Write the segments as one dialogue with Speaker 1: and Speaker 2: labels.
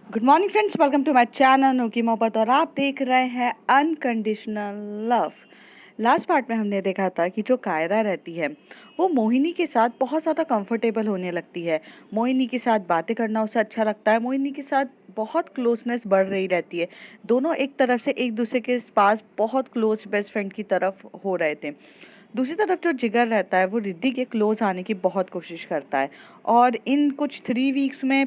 Speaker 1: Good morning friends, welcome to my channel नूकी मोहब्बत और आप देख रहे हैं अनकंडीशनल लव। लास्ट पार्ट में हमने देखा था कि जो कायरा रहती है वो मोहिनी के साथ बहुत ज़्यादा कंफर्टेबल होने लगती है। मोहिनी के साथ बातें करना उसे अच्छा लगता है। मोहिनी के साथ बहुत क्लोजनेस बढ़ रही रहती है। दोनों एक तरफ से एक दूसरे के पास बहुत क्लोज बेस्ट फ्रेंड की तरफ हो रहे थे। दूसरी तरफ जो जिगर रहता है वो रिद्धि के क्लोज आने की बहुत कोशिश करता है और इन कुछ 3 वीक्स में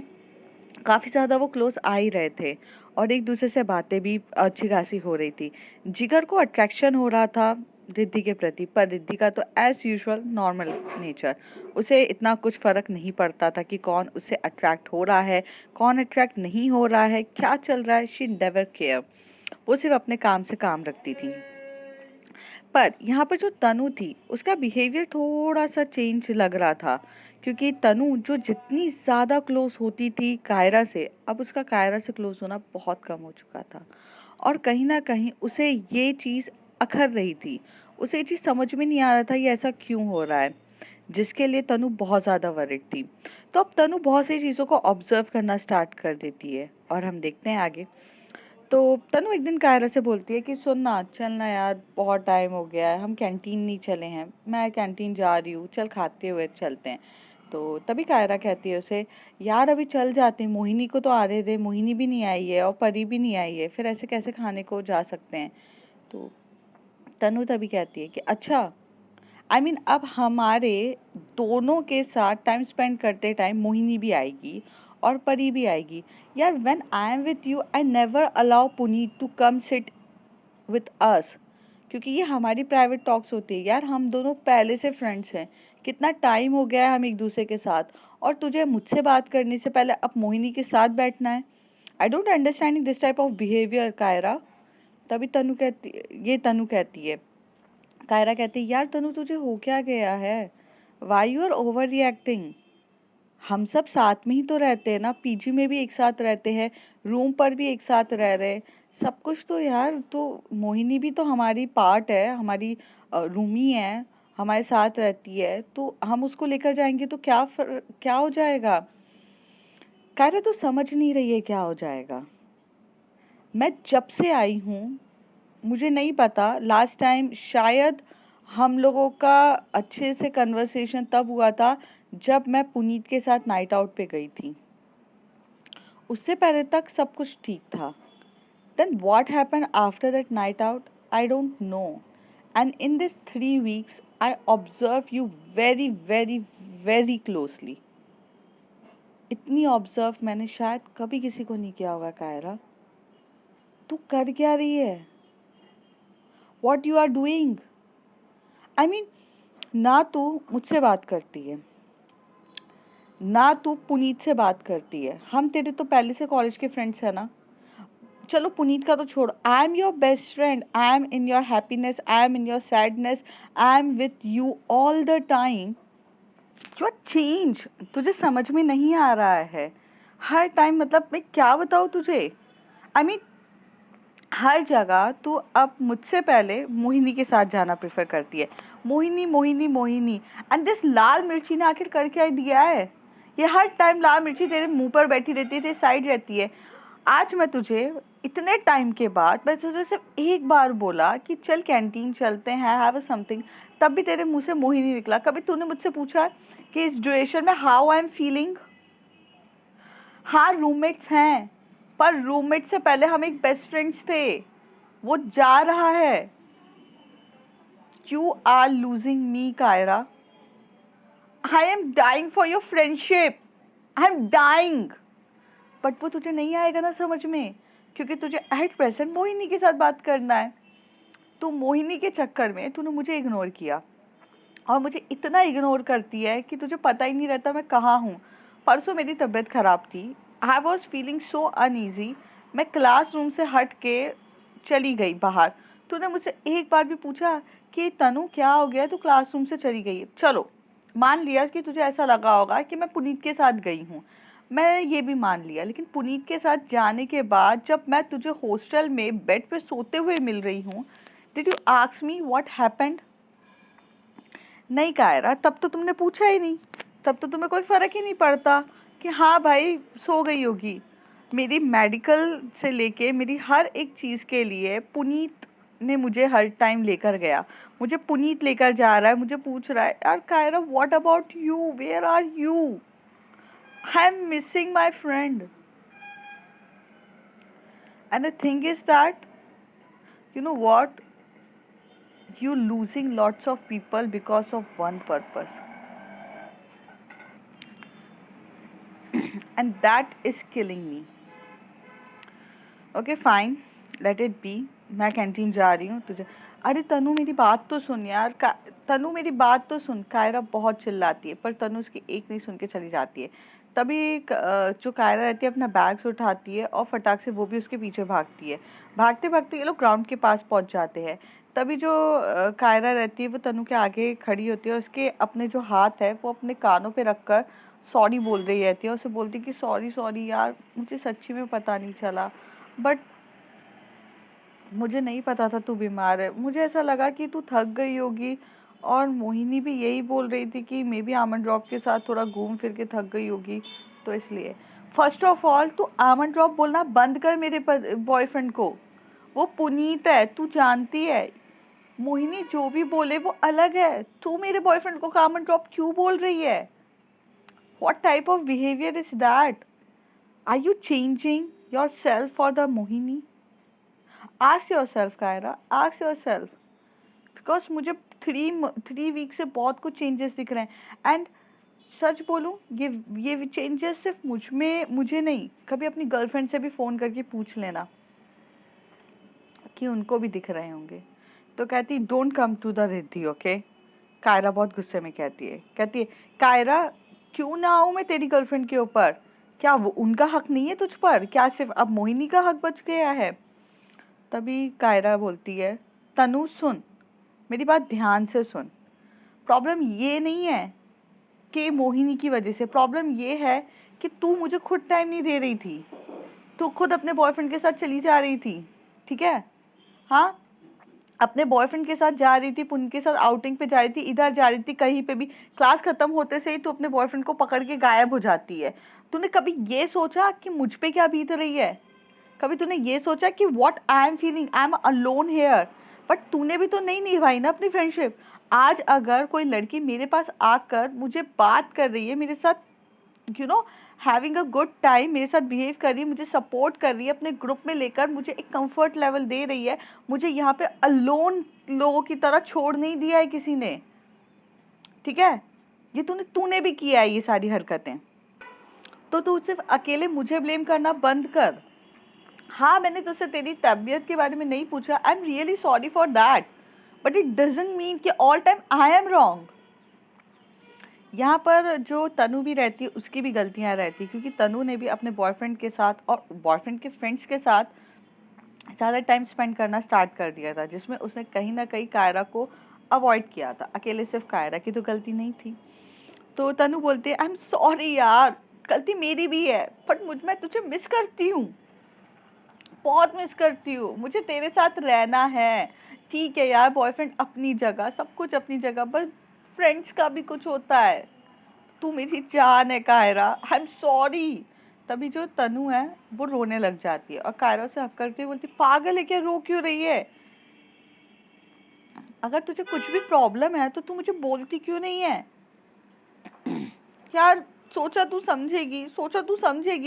Speaker 1: काफ़ी ज़्यादा वो क्लोज आ ही रहे थे और एक दूसरे से बातें भी अच्छी खासी हो रही थी। जिगर को अट्रैक्शन हो रहा था रिद्धि के प्रति, पर रिद्धि का तो एज यूजुअल नॉर्मल नेचर, उसे इतना कुछ फर्क नहीं पड़ता था कि कौन उससे अट्रैक्ट हो रहा है, कौन अट्रैक्ट नहीं हो रहा है, क्या चल रहा है। शी नेवर केयर, वो सिर्फ अपने काम से काम रखती थी। पर यहाँ पर जो तनु थी उसका बिहेवियर थोड़ा सा चेंज लग रहा था, क्योंकि तनु जो जितनी ज़्यादा क्लोज होती थी कायरा से, अब उसका कायरा से क्लोज होना बहुत कम हो चुका था और कहीं ना कहीं उसे ये चीज़ अखर रही थी। उसे ये चीज़ समझ में नहीं आ रहा था ये ऐसा क्यों हो रहा है, जिसके लिए तनु बहुत ज़्यादा वरिड थी। तो अब तनु बहुत सी चीज़ों को ऑब्जर्व करना स्टार्ट कर देती है और हम देखते हैं आगे। तो तनु एक दिन कायरा से बोलती है कि सुन ना, चल ना यार, बहुत टाइम हो गया है, हम कैंटीन नहीं चले हैं, मैं कैंटीन जा रही हूँ, चल खाते हुए चलते हैं। तो तभी कायरा कहती है उसे, यार अभी चल जाते हैं, मोहिनी को तो आने दे, मोहिनी भी नहीं आई है और परी भी नहीं आई है, फिर ऐसे कैसे खाने को जा सकते हैं। तो तनु तभी कहती है कि अच्छा, अब हमारे दोनों के साथ टाइम स्पेंड करते टाइम मोहिनी भी आएगी और परी भी आएगी। यार when I am with you I never allow Puneet to come sit with us, क्योंकि ये हमारी प्राइवेट टॉक्स होती है। यार हम दोनों पहले से फ्रेंड्स हैं, कितना टाइम हो गया है हम एक दूसरे के साथ, और तुझे मुझसे बात करने से पहले अब मोहिनी के साथ बैठना है। I don't understand this type of behaviour Kaira. तभी तनु कहती है, कायरा कहती है, यार तनु तुझे हो क्या गया है, why you are overreacting. हम सब साथ में ही तो रहते हैं ना, पीजी में भी एक साथ रहते हैं, रूम पर भी एक साथ रह रहे हैं, सब कुछ तो यार। तो मोहिनी भी तो हमारी पार्ट है, हमारी रूमी है, हमारे साथ रहती है, तो हम उसको लेकर जाएंगे तो क्या हो जाएगा। कह रहे तो समझ नहीं रही है क्या हो जाएगा। मैं जब से आई हूँ मुझे नहीं पता, लास्ट टाइम शायद हम लोगों का अच्छे से कन्वर्सेशन तब हुआ था जब मैं पुनीत के साथ नाइट आउट पे गई थी। उससे पहले तक सब कुछ ठीक था। Then what happened after that night out, I don't know. And in this 3 weeks I observe you very very very closely. इतनी ऑब्जर्व मैंने शायद कभी किसी को नहीं किया होगा। कायरा, तू कर क्या रही है, वॉट यू आर डूइंग। ना तू मुझसे बात करती है, ना तू पुनीत से बात करती है, हम तेरे तो पहले से कॉलेज के फ्रेंड्स है ना। चलो पुनीत का तो छोड़, I am your best friend, I am in your happiness, I am in your sadness, I am with you all the time. You are change, तुझे समझ में नहीं आ रहा है हर टाइम, मतलब मैं क्या बताऊँ तुझे। आई मीन हर जगह तू अब मुझसे पहले मोहिनी के साथ जाना प्रेफर करती है। मोहिनी मोहिनी मोहिनी, एंड दिस लाल मिर्ची ने आखिर कर क्या दिया है। ये हर टाइम लाल मिर्ची तेरे मुंह पर बैठी रहती है, तेरे साइड रहती है। आज मैं तुझे इतने टाइम के बाद मैं तुझे सिर्फ एक बार बोला कि चल कैंटीन चलते हैं, हैव समथिंग, तब भी तेरे मुंह से मोहिनी निकला। कभी तूने मुझसे पूछा कि इस ड्यूरेशन में हाउ आई एम फीलिंग। हाँ रूममेट्स हैं, पर रूममेट से पहले हम एक बेस्ट फ्रेंड्स थे। वो जा रहा है। You are losing me Kaira, I am dying for your friendship, I am dying. But वो तुझे नहीं आएगा ना समझ में, क्योंकि तुझे एट प्रेजेंट मोहिनी के साथ बात करना है। तो मोहिनी के चक्कर में तूने मुझे इग्नोर किया और मुझे इतना इग्नोर करती है कि तुझे पता ही नहीं रहता मैं कहाँ हूँ। परसों मेरी तबीयत खराब थी, I was feeling so uneasy, मैं क्लासरूम से हट के चली गई बाहर। तूने मुझसे एक बार भी पूछा कि तनु क्या हो गया, तू क्लासरूम से चली गई। चलो मान लिया कि तुझे ऐसा लगा होगा कि मैं पुनीत के साथ गई हूँ, मैं ये भी मान लिया, लेकिन पुनीत के साथ जाने के बाद जब मैं तुझे हॉस्टल में बेड पे सोते हुए मिल रही हूँ, did you ask me what happened. नहीं कायरा, तब तो तुमने पूछा ही नहीं, तब तो तुम्हें कोई फर्क ही नहीं पड़ता कि हाँ भाई सो गई होगी। मेरी मेडिकल से लेके मेरी हर एक चीज़ के लिए पुनीत ने मुझे हर टाइम लेकर गया। मुझे पुनीत लेकर जा रहा है, मुझे पूछ रहा है यार Kaira what about you, where are you, I am missing my friend. And the thing is that you know what, you losing lots of people because of one purpose and that is killing me. Okay fine, let it be. मैं canteen जा रही हूँ तुझे, अरे तनु मेरी बात तो सुन यार, तनु मेरी बात तो सुन। कायरा बहुत चिल्लाती है पर तनु उसकी एक नहीं सुन के चली जाती है। तभी जो कायरा रहती है अपना बैग्स उठाती है और फटाक से वो भी उसके पीछे भागती है। भागते भागते ये लोग ग्राउंड के पास पहुंच जाते हैं। तभी जो कायरा रहती है वो तनु के आगे खड़ी होती है, उसके अपने जो हाथ है वो अपने कानों पे रखकर सॉरी बोल रही रहती है। उसे बोलती है कि सॉरी सॉरी यार, मुझे सच्ची में पता नहीं चला, बट मुझे नहीं पता था तू बीमार है। मुझे ऐसा लगा कि तू थक गई होगी, और मोहिनी भी यही बोल रही थी कि मे बी आमंड ड्रॉप के साथ थोड़ा घूम फिर के थक गई होगी, तो इसलिए। फर्स्ट ऑफ ऑल तू आमंड ड्रॉप बोलना बंद कर मेरे बॉयफ्रेंड को। वो पुनीत है, तू जानती है। मोहिनी जो भी बोले वो अलग है, तू मेरे बॉयफ्रेंड को आमंड ड्रॉप क्यों बोल रही है? What type of behaviour is that? Are you changing yourself for the Mohini? Ask yourself, Kaira. Ask yourself. Because मुझे थ्री वीक से बहुत कुछ चेंजेस दिख रहे हैं। एंड सच बोलूँ, ये चेंजेस सिर्फ मुझे नहीं, कभी अपनी गर्लफ्रेंड से भी फ़ोन करके पूछ लेना कि उनको भी दिख रहे होंगे। तो कहती don't come to the Riddhi, okay. Kaira बहुत गुस्से में कहती है कायरा क्यों ना आऊँ मैं तेरी गर्लफ्रेंड के ऊपर? क्या वो उनका हक नहीं है तुझ पर? क्या सिर्फ अब मोहिनी का हक बच गया है? तभी कायरा बोलती है तनु सुन, मेरी बात ध्यान से सुन। प्रॉब्लम ये नहीं है कि मोहिनी की वजह से, प्रॉब्लम ये है कि तू मुझे खुद टाइम नहीं दे रही थी। तू खुद अपने बॉयफ्रेंड के साथ चली जा रही थी, ठीक है? हाँ, अपने बॉयफ्रेंड के साथ जा रही थी, उनके साथ आउटिंग पे जा रही थी, इधर जा रही थी, कहीं पे भी। क्लास खत्म होते से ही तू अपने बॉयफ्रेंड को पकड़ के गायब हो जाती है। तूने कभी ये सोचा कि मुझ पे क्या बीत रही है? कभी तूने ये सोचा कि what I am feeling, I am alone here? But तूने भी तो नहीं निभाई ना अपनी फ्रेंडशिप। आज अगर कोई लड़की मेरे पास आकर मुझे बात कर रही है, मेरे साथ हैविंग अ गुड टाइम, मेरे साथ बिहेव कर रही है, मुझे सपोर्ट कर रही है, अपने ग्रुप में लेकर मुझे एक कंफर्ट लेवल दे रही है, मुझे यहाँ पे अलोन लोगों की तरह छोड़ नहीं दिया है किसी ने, ठीक है? ये तूने भी किया है ये सारी हरकतें। तो तू सिर्फ अकेले मुझे ब्लेम करना बंद कर। हाँ, मैंने तुझसे तेरी तबीयत के बारे में नहीं पूछा, I am really sorry for that, but it doesn't mean कि all time I am wrong. यहाँ पर जो तनु भी रहती है उसकी भी गलतियाँ रहती, क्योंकि तनु ने भी अपने बॉयफ्रेंड के साथ और बॉयफ्रेंड के फ्रेंड्स के साथ ज़्यादा टाइम स्पेंड करना स्टार्ट कर दिया था, जिसमें उसने कहीं ना कहीं कायरा को अवॉइड किया था। अकेले सिर्फ कायरा की तो गलती नहीं थी। तो तनु बोलती है आई एम सॉरी यार, गलती मेरी भी है, बट मैं तुझे मिस करती हूँ, बहुत मिस करती हूँ, मुझे तेरे साथ रहना है। ठीक है यार, बॉयफ्रेंड अपनी जगह, सब कुछ अपनी जगह, बस फ्रेंड्स का भी कुछ होता है। तू मेरी जान है कायरा, आई एम सॉरी। तभी जो तनु है वो रोने लग जाती है और कायरा से हक करती हुई बोलती पागल है क्या, रो क्यों रही है? अगर तुझे कुछ भी प्रॉब्लम है तो तू मुझे बोलती क्यों नहीं है? यार सोचा तू समझेगी,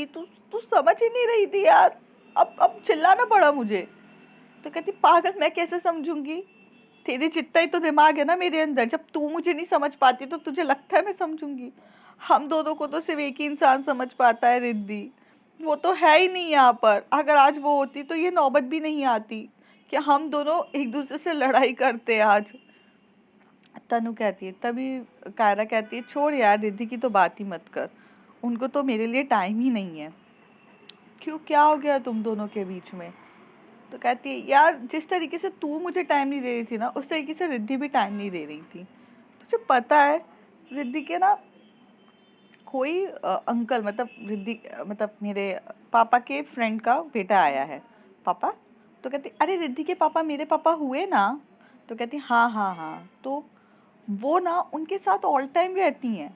Speaker 1: तू तू समझ ही नहीं रही थी यार, अब चिल्लाना पड़ा मुझे। तो कहती पागल, मैं कैसे समझूंगी? तेरे जितना ही तो दिमाग है ना मेरे अंदर, जब तू मुझे नहीं समझ पाती तो तुझे लगता है मैं समझूंगी? हम दोनों को तो सिर्फ एक ही इंसान समझ पाता है, रिद्धि। वो तो है ही नहीं यहाँ पर। अगर आज वो होती तो ये नौबत भी नहीं आती कि हम दोनों एक दूसरे से लड़ाई करते आज। तनु कहती है, तभी कायरा कहती है छोड़ यार, रिद्धि की तो बात ही मत कर, उनको तो मेरे लिए टाइम ही नहीं है। क्यों, क्या हो गया तुम दोनों के बीच में? तो कहती है यार, जिस तरीके से तू मुझे टाइम नहीं दे रही थी ना, उस तरीके से रिद्धि भी टाइम नहीं दे रही थी। तुझे पता है, रिद्धि के ना कोई अंकल, मतलब रिद्धि मतलब मेरे पापा के फ्रेंड का बेटा आया है। पापा? तो कहती अरे रिद्धि के पापा मेरे पापा हुए ना? तो कहती हाँ हाँ हाँ। तो वो ना उनके साथ ऑल टाइम रहती हैं।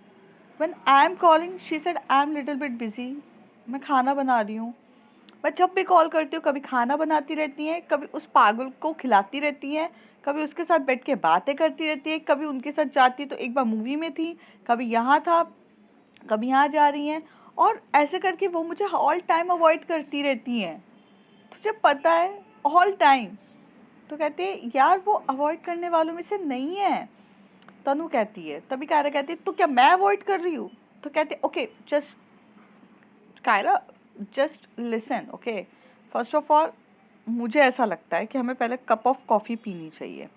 Speaker 1: When I am calling she said I am little bit busy, मैं खाना बना रही हूँ। मैं जब भी कॉल करती हूँ कभी खाना बनाती रहती हैं, कभी उस पागल को खिलाती रहती हैं, कभी उसके साथ बैठ के बातें करती रहती है, कभी उनके साथ जाती तो एक बार मूवी में थी, कभी यहाँ था, कभी यहाँ जा रही हैं, और ऐसे करके वो मुझे ऑल टाइम अवॉइड करती रहती हैं। तुझे पता है, ऑल टाइम। तो कहते हैं यार वो अवॉइड करने वालों में से नहीं है। तनु कहती है, तभी कायरा कहती है तो क्या मैं अवॉइड कर रही हूँ? तो कहते okay just Kaira, just listen, okay. First of all मुझे ऐसा लगता है कि हमें पहले कप ऑफ कॉफ़ी पीनी चाहिए।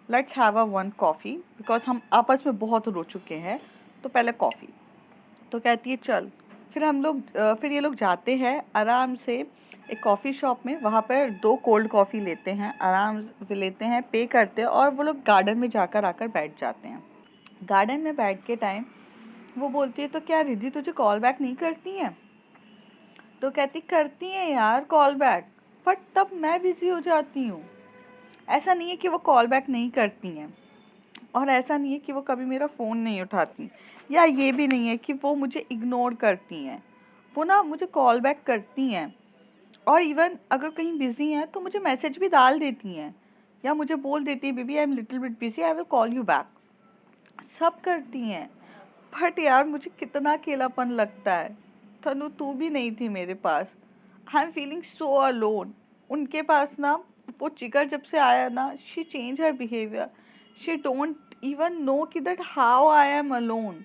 Speaker 1: Let's have a one coffee, because हम आपस में बहुत रो चुके हैं, तो पहले कॉफ़ी। तो कहती है चल। फिर हम लोग फिर ये लोग जाते हैं आराम से एक कॉफ़ी शॉप में, वहाँ पर 2 कोल्ड कॉफ़ी लेते हैं, आराम से लेते हैं, पे करते हैं, और वो लोग गार्डन में जाकर आकर बैठ जाते हैं। गार्डन में बैठ के टाइम वो बोलती है तो क्या रिद्धि तुझे कॉल बैक नहीं करती हैं? तो कहती करती हैं यार कॉल बैक, बट तब मैं बिजी हो जाती हूँ। ऐसा नहीं है कि वो कॉल बैक नहीं करती हैं, और ऐसा नहीं है कि वो कभी मेरा फ़ोन नहीं उठाती, या ये भी नहीं है कि वो मुझे इग्नोर करती हैं। वो ना मुझे कॉल बैक करती हैं, और इवन अगर कहीं बिजी हैं तो मुझे मैसेज भी डाल देती हैं, या मुझे बोल देती है baby I am little bit busy, I will call you back. सब करती हैं। बट यार मुझे कितना अकेलापन लगता है। तनु तू भी नहीं थी मेरे पास। I am feeling so alone. उनके पास ना वो जिगर जब से आया ना, she change her behaviour. She don't even know कि that how I am alone.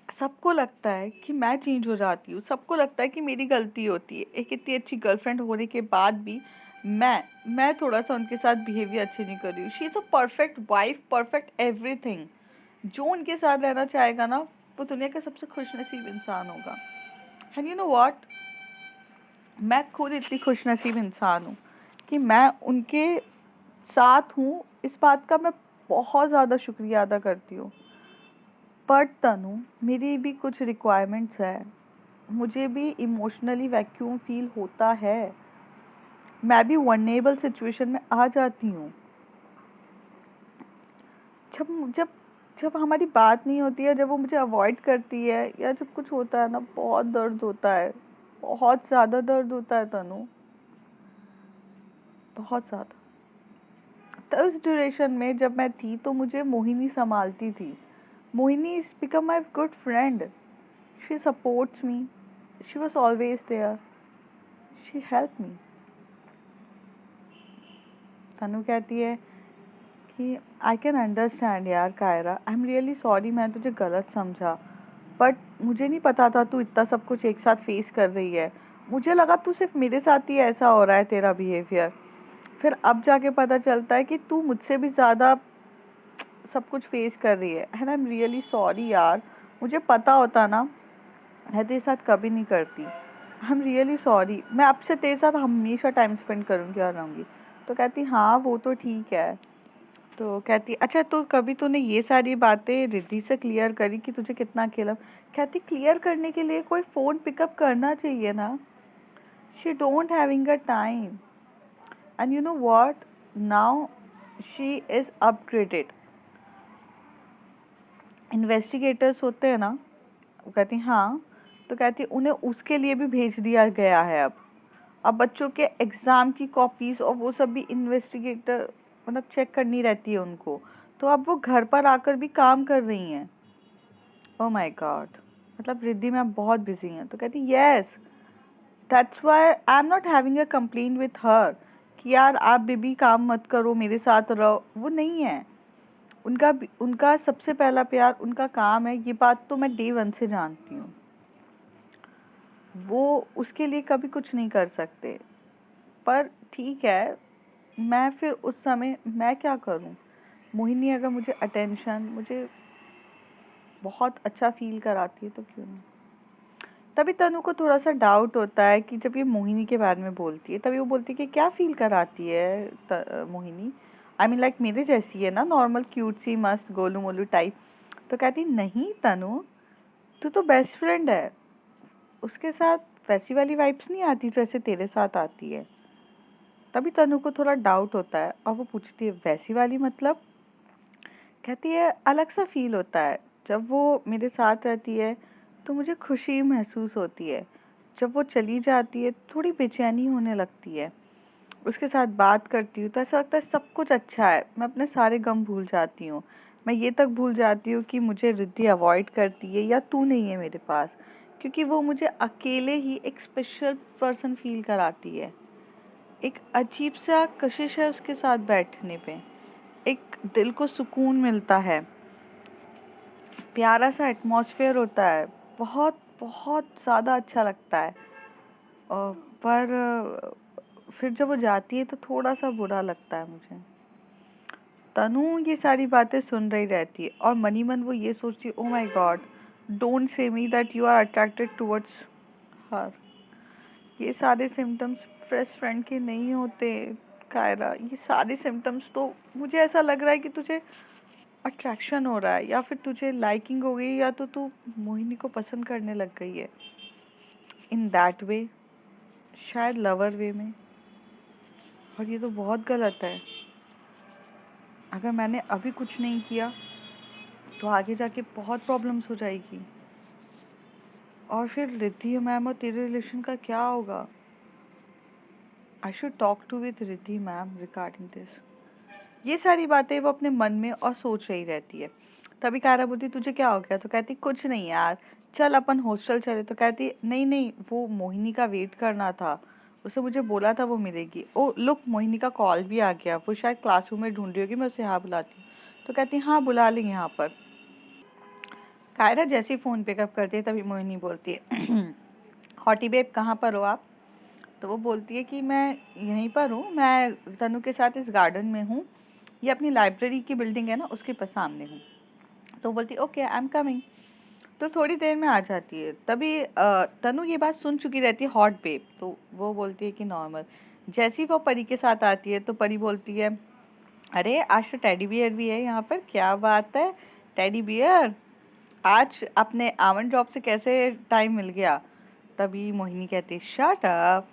Speaker 1: सबको लगता है कि मैं चेंज हो जाती हूँ, सबको लगता है कि मेरी गलती होती है। एक इतनी अच्छी गर्लफ्रेंड होने के बाद भी मैं थोड़ा सा उनके साथ बिहेवियर अच्छी नहीं कर रही हूँ। She is a perfect wife, perfect everything. जो उनके साथ रहना चाहेगा ना, वो दुनिया का सबसे खुशनसीब इंसान होगा। एंड यू नो व्हाट, मैं खुद इतनी खुशनसीब इंसान हूँ कि मैं उनके साथ हूँ। इस बात का मैं बहुत ज़्यादा शुक्रिया अदा करती हूँ। पर तनु, मेरी भी कुछ रिक्वायरमेंट्स है। मुझे भी इमोशनली वैक्यूम फील होता है। मैं भी वल्नरेबल सिचुएशन में आ जाती हूँ। जब जब जब हमारी बात नहीं होती है, जब वो मुझे अवॉइड करती है, या जब कुछ होता है ना, बहुत दर्द होता है। बहुत ज़्यादा दर्द होता है तनु, बहुत ज़्यादा। तो उस ड्यूरेशन में जब मैं थी तो मुझे मोहिनी संभालती थी। Mohini is become my good friend. She supports me, she was always there, she help me. Tanu कहती है कि आई कैन अंडरस्टैंड यार Kaira, I am really sorry, मैं तुझे गलत समझा। बट मुझे नहीं पता था तू इतना सब कुछ एक साथ फेस कर रही है। मुझे लगा तू सिर्फ मेरे साथ ही ऐसा हो रहा है तेरा बिहेवियर। फिर अब जाके पता चलता है कि तू मुझसे भी ज़्यादा सब कुछ फेस कर रही है। And I am really sorry यार, मुझे पता होता ना, मैं तेरे साथ कभी नहीं करती। आई एम रियली सॉरी, मैं अब से तेरे साथ हमेशा टाइम स्पेंड करूँगी और रहूँगी। तो कहती हाँ वो तो ठीक है। तो कहती अच्छा तो कभी तूने ये सारी बातें रिद्धि से क्लियर करी कि तुझे कितना अकेला? कहती क्लियर करने के लिए कोई फ़ोन पिकअप करना चाहिए ना। She don't having a time. And you know what, now she is upgraded. Investigators होते हैं ना, वो कहती हाँ। तो कहती उन्हें उसके लिए भी भेज दिया गया है अब बच्चों के एग्ज़ाम की कॉपीज़ और वो सब भी इन्वेस्टिगेटर मतलब चेक करनी रहती है उनको। तो अब वो घर पर आकर भी काम कर रही हैं। ओह माय गॉड, मतलब रिद्धि मैम बहुत बिजी हैं। तो कहती yes, that's why I am not having a complaint with her कि यार आप बेबी काम मत करो, मेरे साथ रहो। वो नहीं है। उनका उनका सबसे पहला प्यार उनका काम है, ये बात तो मैं डे वन से जानती हूँ। वो उसके लिए कभी कुछ नहीं कर सकते। पर ठीक है, मैं फिर उस समय मैं क्या करूं? मोहिनी अगर मुझे अटेंशन, मुझे बहुत अच्छा फील कराती है तो क्यों नहीं? तभी तनु को थोड़ा सा डाउट होता है कि जब ये मोहिनी के बारे में बोलती है, तभी वो बोलती है कि क्या फील कराती है मोहिनी? आई मीन लाइक मेरे जैसी है ना, नॉर्मल क्यूट सी मस्त गोलू मोलू टाइप। तो कहती नहीं तनु, तू तो बेस्ट फ्रेंड है, उसके साथ वैसी वाली वाइब्स नहीं आती जैसे तेरे साथ आती है। तभी तनु को थोड़ा डाउट होता है और वो पूछती है वैसी वाली मतलब? कहती है अलग सा फील होता है जब वो मेरे साथ रहती है, तो मुझे खुशी महसूस होती है। जब वो चली जाती है थोड़ी बेचैनी होने लगती है। उसके साथ बात करती हूँ तो ऐसा लगता है सब कुछ अच्छा है, मैं अपने सारे गम भूल जाती हूँ। मैं ये तक भूल जाती हूँ कि मुझे रिद्धि अवॉइड करती है या तू नहीं है मेरे पास, क्योंकि वो मुझे अकेले ही एक स्पेशल पर्सन फील कराती है। एक अजीब सा कशिश है उसके साथ बैठने पे, एक दिल को सुकून मिलता है, प्यारा सा एटमॉस्फेयर होता है, बहुत बहुत ज़्यादा अच्छा लगता है। पर फिर जब वो जाती है तो थोड़ा सा बुरा लगता है मुझे। तनु ये सारी बातें सुन रही रहती है और मनी मन वो ये सोचती है, oh my God, don't say me that you are attracted towards her. ये सारे सिम्टम्स बेस्ट फ्रेंड के नहीं होते कायरा। ये सारे सिम्टम्स तो मुझे ऐसा लग रहा है कि तुझे अट्रैक्शन हो रहा है, या फिर तुझे लाइकिंग हो गई, या तो तू मोहिनी को पसंद करने लग गई है इन दैट वे, शायद लवर वे में। और ये तो बहुत गलत है। अगर मैंने अभी कुछ नहीं किया तो आगे जाके बहुत प्रॉब्लम्स हो जाएगी। और फिर रिद्धि मैम और तेरे रिलेशन का क्या होगा? I should talk to with Riddhi ma'am regarding this. ये सारी बातें वो अपने मन में और सोच रही रहती है। तभी कायरा बोलती तुझे क्या हो गया? तो कहती कुछ नहीं यार, चल अपन हॉस्टल चले। तो कहती नहीं नहीं, वो मोहिनी का वेट करना था, उसे मुझे बोला था वो मिलेगी। ओ लुक, मोहिनी का कॉल भी आ गया, वो शायद क्लासरूम में ढूंढ रही होगी, मैं उसे यहाँ बुलाती हूँ। तो कहती हाँ बुला लेंगे यहाँ पर। कायरा जैसे ही फोन पिकअप करती है तभी मोहिनी बोलती है हॉटी बेब कहाँ पर हो आप? तो वो बोलती है कि मैं यहीं पर हूँ, मैं तनु के साथ इस गार्डन में हूँ, ये अपनी लाइब्रेरी की बिल्डिंग है ना उसके पास सामने हूँ। तो बोलती ओके आई एम कमिंग। तो थोड़ी देर में आ जाती है। तभी तनु ये बात सुन चुकी रहती है हॉट बेब, तो वो बोलती है कि नॉर्मल। जैसी वो परी के साथ आती है तो परी बोलती है अरे आज तो टेडी बियर भी है यहाँ पर, क्या बात है टेडी बियर, आज अपने आवन ड्रॉप से कैसे टाइम मिल गया? तभी मोहिनी कहती है शट अप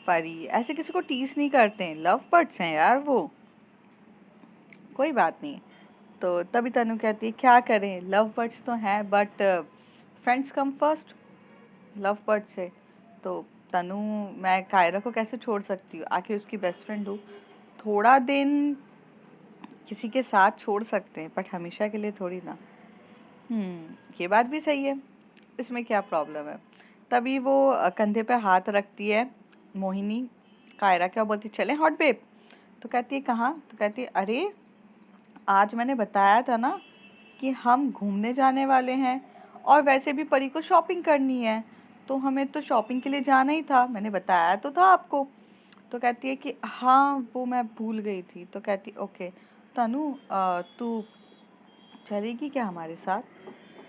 Speaker 1: परी, ऐसे किसी को टीज नहीं करते हैं, लव बर्ड्स हैं यार वो, कोई बात नहीं। तो तभी तनु कहती है क्या करें, लव बर्ड्स तो हैं but friends come first love bird से। तो तनु, मैं कायरा को कैसे छोड़ सकती हूँ, आखिर उसकी बेस्ट फ्रेंड हूँ। थोड़ा दिन किसी के साथ छोड़ सकते हैं बट हमेशा के लिए थोड़ी ना। ये बात भी सही है, इसमें क्या प्रॉब्लम है? तभी वो कंधे पे हाथ रखती है मोहिनी। कायरा क्या बोलती चले हॉट बेब? तो कहती है कहाँ? तो कहती है अरे आज मैंने बताया था ना कि हम घूमने जाने वाले हैं, और वैसे भी परी को शॉपिंग करनी है, तो हमें तो शॉपिंग के लिए जाना ही था, मैंने बताया तो था आपको। तो कहती है कि हाँ वो मैं भूल गई थी। तो कहती ओके तनु, तू चलेगी क्या हमारे साथ?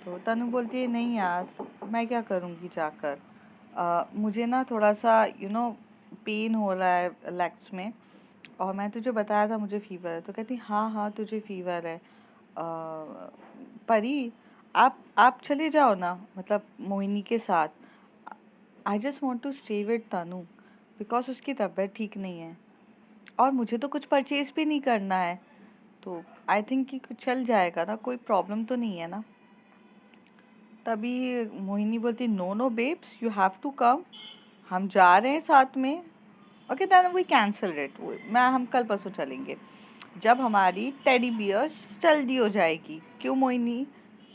Speaker 1: तो तनु बोलती है नहीं यार, मैं क्या करूँगी जाकर, मुझे ना थोड़ा सा पेन हो रहा है लेग्स में, और मैं तुझे बताया था मुझे फीवर है। तो कहती हाँ हाँ तुझे फीवर है, परी आप चले जाओ ना, मतलब मोहिनी के साथ। I just want to stay with Tanu because उसकी तबीयत ठीक नहीं है, और मुझे तो कुछ परचेज भी नहीं करना है, तो आई थिंक कि चल जाएगा ना, कोई प्रॉब्लम तो नहीं है ना। तभी मोहिनी बोलती no no babes you have to come, हम जा रहे हैं साथ में। Okay then we cancel it, मैं हम कल परसों चलेंगे जब हमारी टेडी बियर जल्दी हो जाएगी। क्यों मोहिनी,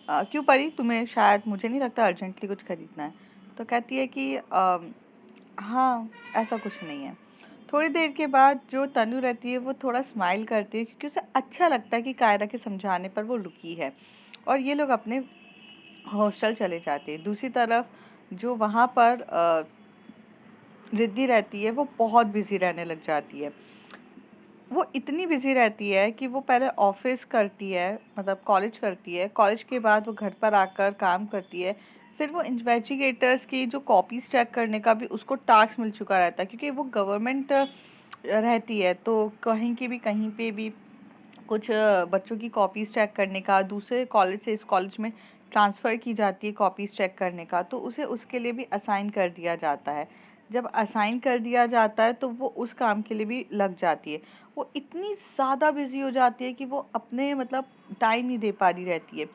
Speaker 1: क्यों परी, तुम्हें शायद मुझे नहीं लगता अर्जेंटली कुछ खरीदना है? तो कहती है कि हाँ ऐसा कुछ नहीं है। थोड़ी देर के बाद जो तनु रहती है वो थोड़ा स्माइल करती है, क्योंकि उसे अच्छा लगता है कि कायरा के समझाने पर वो रुकी है, और ये लोग अपने हॉस्टल चले जाते हैं। दूसरी तरफ जो वहाँ पर रिद्धि रहती है वो बहुत बिजी रहने लग जाती है। वो इतनी बिजी रहती है कि वो पहले ऑफिस करती है, मतलब कॉलेज करती है, कॉलेज के बाद वो घर पर आकर काम करती है, फिर वो इन्वेस्टिगेटर्स की जो कॉपीज चेक करने का भी उसको टास्क मिल चुका रहता है, क्योंकि वो गवर्नमेंट रहती है, तो कहीं की भी कहीं पे भी कुछ बच्चों की कॉपीज चेक करने का, दूसरे कॉलेज से इस कॉलेज में ट्रांसफ़र की जाती है कॉपीज चेक करने का, तो उसे उसके लिए भी असाइन कर दिया जाता है। जब असाइन कर दिया जाता है तो वो उस काम के लिए भी लग जाती है। वो इतनी ज़्यादा बिजी हो जाती है कि वो अपने मतलब टाइम नहीं दे पा रही रहती है।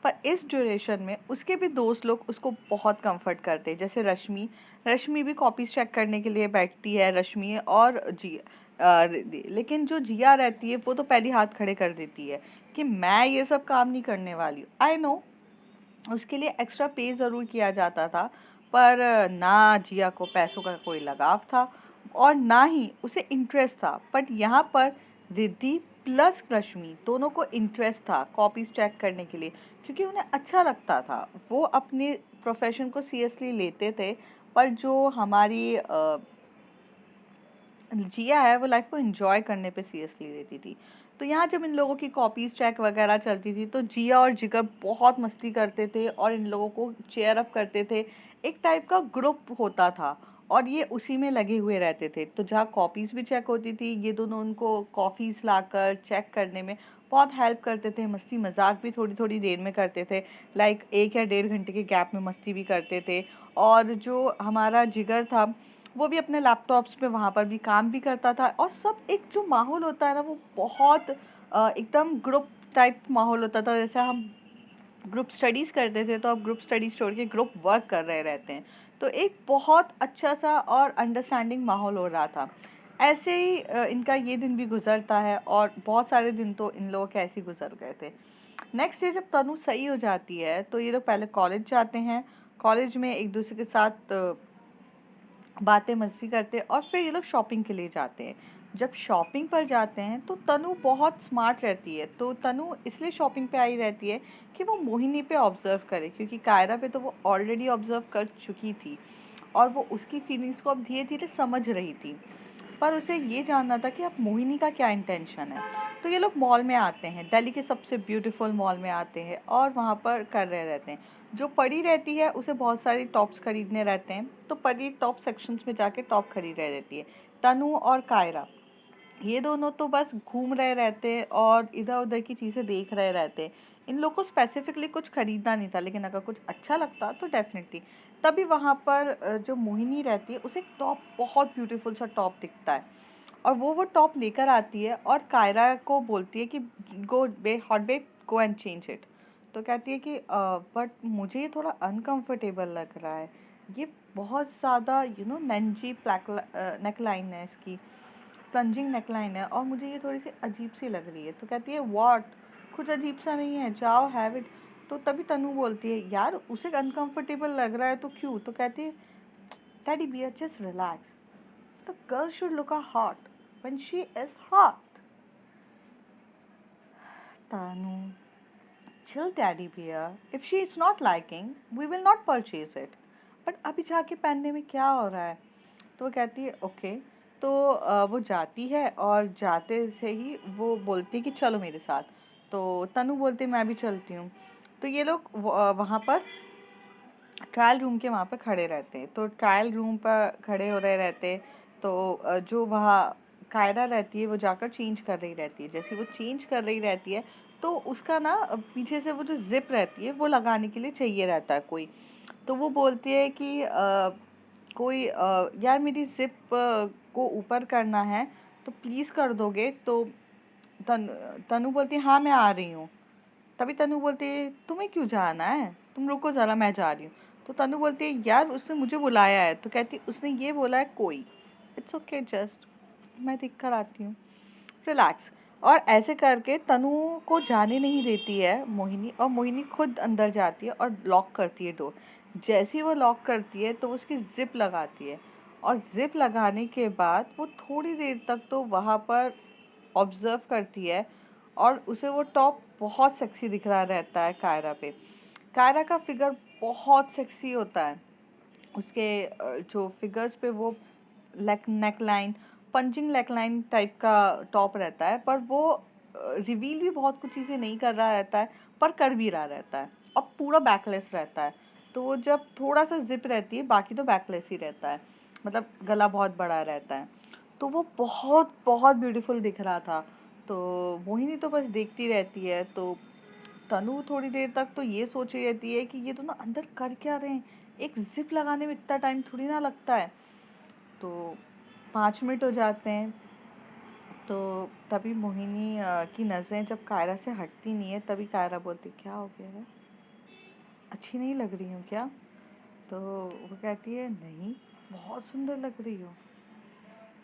Speaker 1: पर इस ड्यूरेशन में उसके भी दोस्त लोग उसको बहुत कंफर्ट करते हैं, जैसे रश्मि। रश्मि भी कॉपीज चेक करने के लिए बैठती है, रश्मि और लेकिन जो जिया रहती है वो तो पहले हाथ खड़े कर देती है कि मैं ये सब काम नहीं करने वाली हूँ। आई नो उसके लिए एक्स्ट्रा पे ज़रूर किया जाता था, पर ना जिया को पैसों का कोई लगाव था और ना ही उसे इंटरेस्ट था। बट यहाँ पर रिद्धि प्लस रश्मि दोनों को इंटरेस्ट था कॉपीज चेक करने के लिए, क्योंकि उन्हें अच्छा लगता था। वो अपने प्रोफेशन को सीरियसली लेते थे, पर जो हमारी जिया है वो लाइफ को एंजॉय करने पे सीरियसली लेती थी। तो यहाँ जब इन लोगों की कॉपीज चेक वगैरह चलती थी तो जिया और जिगर बहुत मस्ती करते थे और इन लोगों को चेयर अप करते थे। एक टाइप का ग्रुप होता था और ये उसी में लगे हुए रहते थे। तो जहाँ कॉपीज भी चेक होती थी, ये दोनों उनको कॉफ़ीज लाकर चेक करने में बहुत हेल्प करते थे। मस्ती मजाक भी थोड़ी थोड़ी देर में करते थे, लाइक 1 या 1.5 घंटे के गैप में मस्ती भी करते थे। और जो हमारा जिगर था वो भी अपने लैपटॉप्स पे वहाँ पर भी काम भी करता था। और सब एक जो माहौल होता है ना वो बहुत एकदम ग्रुप टाइप माहौल होता था। जैसे हम ग्रुप स्टडीज़ करते थे तो अब ग्रुप स्टडीज़ छोड़ के ग्रुप वर्क कर रहे रहते हैं, तो एक बहुत अच्छा सा और अंडरस्टैंडिंग माहौल हो रहा था। ऐसे ही इनका ये दिन भी गुजरता है और बहुत सारे दिन तो इन लोगों के ऐसे ही गुजर गए थे। नेक्स्ट डे जब तनु सही हो जाती है तो ये लोग पहले कॉलेज जाते हैं। कॉलेज में एक दूसरे के साथ बातें मस्ती करते हैं और फिर ये लोग शॉपिंग के लिए जाते हैं। जब शॉपिंग पर जाते हैं तो तनु बहुत स्मार्ट रहती है, तो तनु इसलिए शॉपिंग पे आई रहती है कि वो मोहिनी पे ऑब्जर्व करे, क्योंकि कायरा पे तो वो ऑलरेडी ऑब्जर्व कर चुकी थी और वो उसकी फीलिंग्स को अब धीरे धीरे समझ रही थी। पर उसे ये जानना था कि अब मोहिनी का क्या इंटेंशन है। तो ये लोग मॉल में आते हैं, दिल्ली के सबसे ब्यूटीफुल मॉल में आते हैं और वहाँ पर कर रहे रहते हैं। जो परी रहती है उसे बहुत सारी टॉप्स खरीदने रहते हैं, तो परी टॉप सेक्शंस में जाके टॉप खरीद रही रहती है। तनु और कायरा ये दोनों तो बस घूम रहे रहते हैं और इधर उधर की चीज़ें देख रहे रहते हैं। इन लोग को स्पेसिफिकली कुछ खरीदना नहीं था, लेकिन अगर कुछ अच्छा लगता तो डेफिनेटली। तभी वहाँ पर जो मोहिनी रहती है उसे एक टॉप, बहुत ब्यूटीफुल सा टॉप दिखता है और वो टॉप लेकर आती है और कायरा को बोलती है कि go bae hot bae, go and change it. तो कहती है कि बट मुझे ये थोड़ा अनकंफर्टेबल लग रहा है, ये बहुत ज़्यादा नंजी नेकलाइन है इसकी, प्लंजिंग नेकलाइन है और मुझे ये थोड़ी सी अजीब सी लग रही है। तो कहती है व्हाट, कुछ अजीब सा नहीं है, जाओ हैव इट। तो तभी तनु बोलती है यार उसे अनकंफर्टेबल लग रहा है तो क्यों। तो कहती है teddy bear just relax, the girl should look hot when she is hot. Tanu chill teddy bear, if she is not liking we will not purchase it, but अभी जाके पहनने में क्या हो रहा है। तो वो कहती है ओके। तो वो जाती है और जाते से ही वो बोलती है कि चलो मेरे साथ। तो तनु बोलती है मैं भी चलती हूँ। तो ये लोग वहाँ पर ट्रायल रूम के वहाँ पर खड़े रहते हैं। तो ट्रायल रूम पर खड़े हो रहे रहते हैं। तो जो वहाँ कायरा रहती है वो जाकर चेंज कर रही रहती है। जैसे वो चेंज कर रही रहती है तो उसका ना पीछे से वो जो जिप रहती है वो लगाने के लिए चाहिए रहता है कोई। तो वो बोलती है कि कोई यार मेरी जिप को ऊपर करना है तो प्लीज़ कर दोगे। तो तनु बोलती है हाँ मैं आ रही हूँ। तभी तनु बोलती है तुम्हें क्यों जाना है, तुम रुको ज़रा मैं जा रही हूँ। तो तनु बोलती है यार उसने मुझे बुलाया है। तो कहती उसने ये बोला है कोई, इट्स ओके जस्ट मैं देख कर आती हूँ, रिलैक्स। और ऐसे करके तनु को जाने नहीं देती है मोहिनी, और मोहिनी खुद अंदर जाती है और लॉक करती है डोर। जैसे ही वो लॉक करती है तो उसकी जिप लगाती है और जिप लगाने के बाद वो थोड़ी देर तक तो वहाँ पर ऑब्जर्व करती है और उसे वो टॉप बहुत सेक्सी दिख रहा रहता है कायरा पे। कायरा का फिगर बहुत सेक्सी होता है, उसके जो फिगर्स पे वो neck line, punching neck line type का टॉप रहता है, पर वो रिवील भी बहुत कुछ चीज़ें नहीं कर रहा रहता है, पर कर भी रहा रहता है और पूरा बैकलेस रहता है। तो वो जब थोड़ा सा जिप रहती है बाकी तो बैकलेस ही रहता है, मतलब गला बहुत बड़ा रहता है। तो वो बहुत बहुत ब्यूटीफुल दिख रहा था। तो मोहिनी तो बस देखती रहती है। तो तनु थोड़ी देर तक तो ये सोच रही रहती है कि ये दोनों अंदर कर क्या रहे हैं, एक जिप लगाने में इतना टाइम थोड़ी ना लगता है। तो 5 मिनट हो जाते हैं। तो तभी मोहिनी की नज़रें जब कायरा से हटती नहीं है तभी कायरा बोलती क्या हो गया है। अच्छी नहीं लग रही हूँ क्या? तो वो कहती है नहीं, बहुत सुंदर लग रही हो,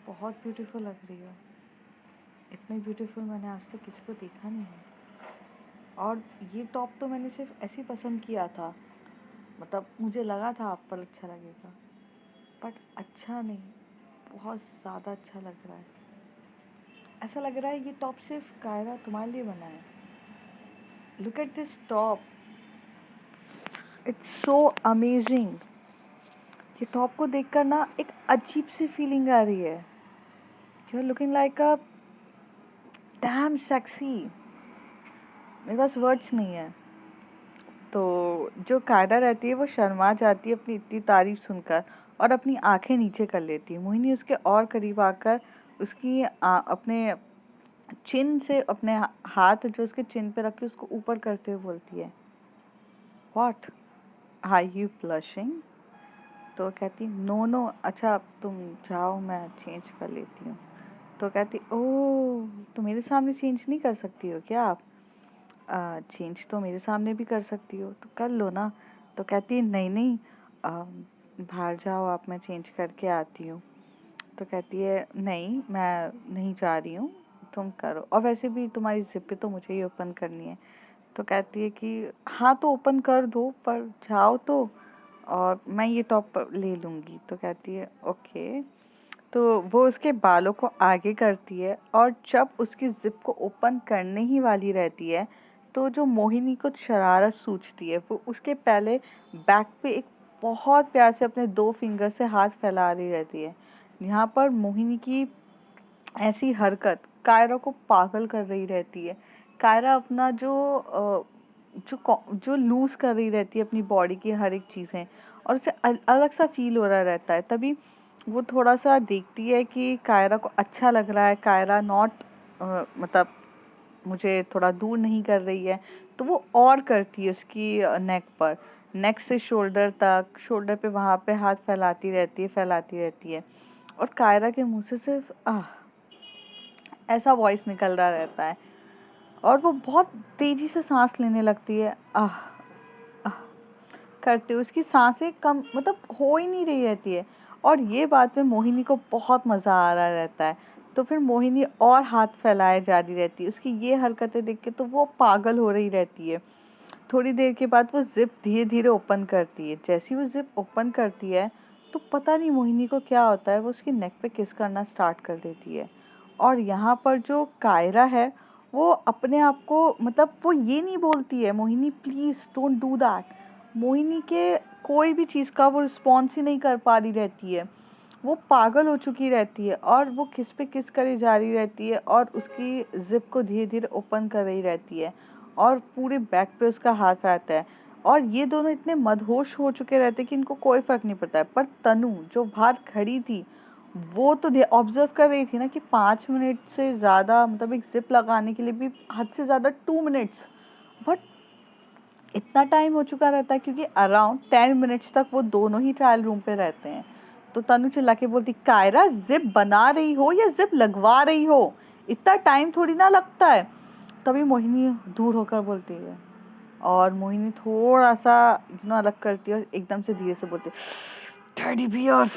Speaker 1: बहुत ब्यूटीफुल लग रही हो, इतनी ब्यूटीफुल मैंने आज तक किसी को देखा नहीं है। और ये टॉप तो मैंने सिर्फ ऐसे ही पसंद किया था, मतलब मुझे लगा था आप पर अच्छा लगेगा, बट अच्छा नहीं, बहुत ज़्यादा अच्छा लग रहा है। ऐसा लग रहा है ये टॉप सिर्फ कायरा तुम्हारे लिए बना है। Look at this top, it's so amazing. ये टॉप को देखकर ना एक अजीब सी फीलिंग आ रही है। You are looking like a damn sexy. मेरे पास वर्ड्स नहीं है। तो जो कायरा रहती है वो शर्मा जाती है अपनी इतनी तारीफ सुनकर और अपनी आंखें नीचे कर लेती है। मोहिनी उसके और करीब आकर उसकी अपने चिन से अपने हाथ जो उसके चिन पे रख के उसको ऊपर करते हुए बोलती है, व्हाट आर यू ब्लशिंग? तो कहती नो नो, अच्छा तुम जाओ मैं चेंज कर लेती हूँ। तो कहती ओह, तो मेरे सामने चेंज नहीं कर सकती हो क्या आप? चेंज तो मेरे सामने भी कर सकती हो, तो कर लो ना। तो कहती नहीं नहीं, बाहर जाओ आप, मैं चेंज करके आती हूँ। तो कहती है नहीं, मैं नहीं जा रही हूँ, तुम करो, और वैसे भी तुम्हारी जिप तो मुझे ही ओपन करनी है। तो कहती है कि हाँ तो ओपन कर दो, पर जाओ तो, और मैं ये टॉप ले लूँगी। तो कहती है ओके। तो वो उसके बालों को आगे करती है और जब उसकी जिप को ओपन करने ही वाली रहती है तो जो मोहिनी को शरारत सूझती है वो उसके पहले बैक पे एक बहुत प्यार से अपने 2 फिंगर से हाथ फैला रही रहती है। यहाँ पर मोहिनी की ऐसी हरकत कायरा को पागल कर रही रहती है। कायरा अपना जो लूज कर रही रहती है अपनी बॉडी की हर एक चीज़ें, और उसे अलग सा फील हो रहा रहता है। तभी वो थोड़ा सा देखती है कि कायरा को अच्छा लग रहा है, कायरा नॉट मतलब मुझे थोड़ा दूर नहीं कर रही है, तो वो और करती है उसकी नेक पर, नेक से शोल्डर तक, शोल्डर पे वहाँ पे हाथ फैलाती रहती है। और कायरा के मुंह से सिर्फ आह ऐसा वॉइस निकल रहा रहता है और वो बहुत तेजी से सांस लेने लगती है, आह आह करते हुए। उसकी सांसें कम मतलब हो ही नहीं रही रहती है, और ये बात में मोहिनी को बहुत मज़ा आ रहा रहता है। तो फिर मोहिनी और हाथ फैलाए जा रही रहती है, उसकी ये हरकतें देख के तो वो पागल हो रही रहती है। थोड़ी देर के बाद वो जिप धीरे धीरे ओपन करती है। जैसे ही वो जिप ओपन करती है तो पता नहीं मोहिनी को क्या होता है, वो उसकी नेक पे किस करना स्टार्ट कर देती है। और यहाँ पर जो कायरा है वो अपने आप को मतलब वो ये नहीं बोलती है Mohini please don't do that. Mohini के कोई भी चीज़ का वो रिस्पॉन्स ही नहीं कर पा रही रहती है। वो पागल हो चुकी रहती है और वो किस पे किस करे जा रही रहती है और उसकी जिप को धीरे धीरे ओपन कर रही रहती है और पूरे बैक पे उसका हाथ रहता है। और ये दोनों इतने मदहोश हो चुके रहते हैं कि इनको कोई फर्क नहीं पड़ता है। पर तनु जो बाहर खड़ी थी वो तो ऑब्जर्व कर रही थी ना कि 5 मिनट से ज़्यादा मतलब एक जिप लगाने के लिए भी हद से ज़्यादा 2 मिनट्स, बट इतना टाइम हो चुका रहता है क्योंकि अराउंड 10 मिनट्स तक वो दोनों ही ट्रायल रूम पे रहते हैं। तो तनु चिल्ला के बोलती कायरा जिप बना रही हो या जिप लगवा रही हो, इतना टाइम थोड़ी ना लगता है। तभी मोहिनी दूर होकर बोलती है, और मोहिनी थोड़ा सा अलग करती है और एकदम से धीरे से बोलती है टेडी बियर,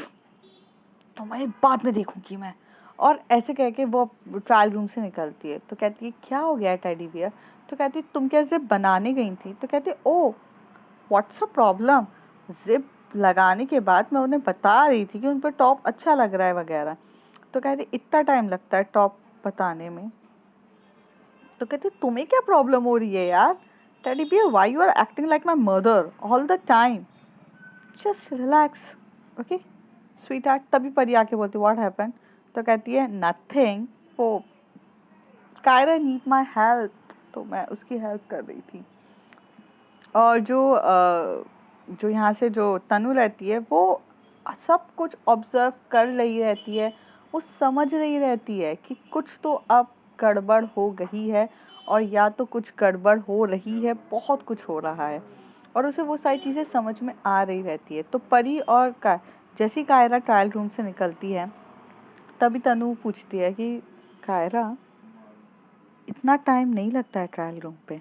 Speaker 1: तुम्हें बाद में देखूंगी मैं। और ऐसे कह के वो ट्रायल रूम से निकलती है। तो कहती है क्या हो गया टेडी बियर? तो कहती है तुम क्या जिप बनाने गई थी? तो कहती है ओ व्हाट्स अ प्रॉब्लम, जिप लगाने के बाद मैं उन्हें बता रही थी कि उन पर टॉप अच्छा लग रहा है वगैरह। तो कहती इतना टाइम लगता है टॉप बताने में? तो कहती तुम्हें क्या प्रॉब्लम हो रही है यार? Teddy bear why you are acting like my mother all the time, just relax, okay sweetheart. तभी परी आके बोलती व्हाट हैपेंड? तो कहती है नथिंग, वो कायरा नीड माय हेल्प, तो मैं उसकी हेल्प कर रही थी। और जो यहाँ से जो तनु रहती है वो सब कुछ ऑब्जर्व कर रही रहती है। वो समझ रही रहती है कि कुछ तो अब गड़बड़ हो गई है, और या तो कुछ गड़बड़ हो रही है, बहुत कुछ हो रहा है, और उसे वो सारी चीज़ें समझ में आ रही रहती है। तो परी और जैसी कायरा ट्रायल रूम से निकलती है तभी तनु पूछती है कि कायरा इतना टाइम नहीं लगता है ट्रायल रूम पे?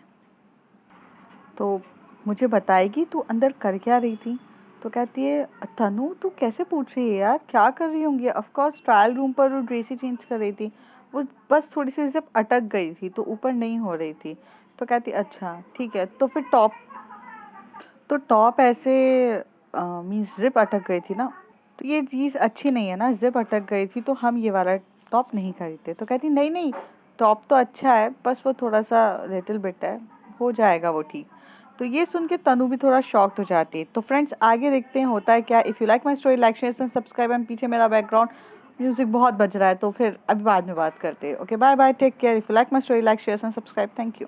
Speaker 1: तो मुझे बताएगी तू अंदर कर क्या रही थी? तो कहती है, तनु तू कैसे पूछ रही है यार, क्या कर रही होंगी? ऑफ कोर्स ट्रायल रूम पर वो ड्रेस ही चेंज कर रही थी। वो बस थोड़ी सी जिप अटक गई थी तो ऊपर नहीं हो रही थी। तो कहती अच्छा ठीक है, तो फिर टॉप ऐसे मीन्स जिप अटक गई थी ना, तो ये चीज़ अच्छी नहीं है ना, जिप अटक गई थी तो हम ये वाला टॉप नहीं खरीदते। तो कहती नहीं नहीं, टॉप तो अच्छा है, बस वो थोड़ा सा लिटिल बिट है, हो जाएगा वो ठीक। तो ये सुन के तनु भी थोड़ा शॉक्ड हो जाती है। तो फ्रेंड्स आगे देखते हैं होता है क्या। If you like my story like share and subscribe. And पीछे मेरा बैकग्राउंड म्यूजिक बहुत बज रहा है तो फिर अभी बाद में बात करते हैं। Okay bye bye, take care. If you like my story like share and subscribe. Thank you.